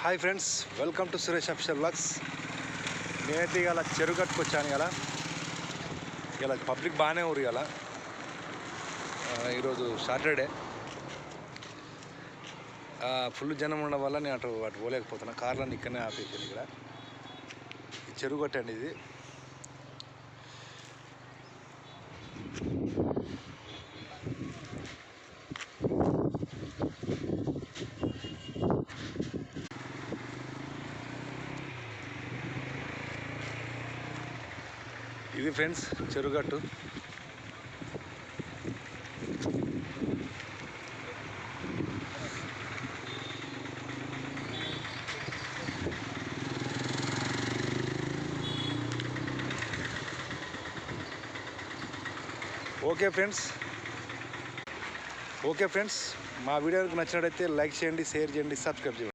Hi friends, welcome to Suresh official vlogs. నేనైతే ఇలా చెరువు కట్టుకొచ్చాను. ఇలా పబ్లిక్ బాగానే ఊరు. ఈరోజు సాటర్డే, ఫుల్ జనం ఉండడం వల్ల నేను అటు పోలేకపోతున్నా. కార్లను ఇక్కడనే ఆపేసాను. ఇక్కడ ఈ చెరువు కట్టండి. ఇది ఫ్రెండ్స్ చెరుగట్టు. ఓకే ఫ్రెండ్స్, మా వీడియోకి నచ్చినట్టయితే లైక్ చేయండి, షేర్ చేయండి, సబ్స్క్రైబ్ చేయండి.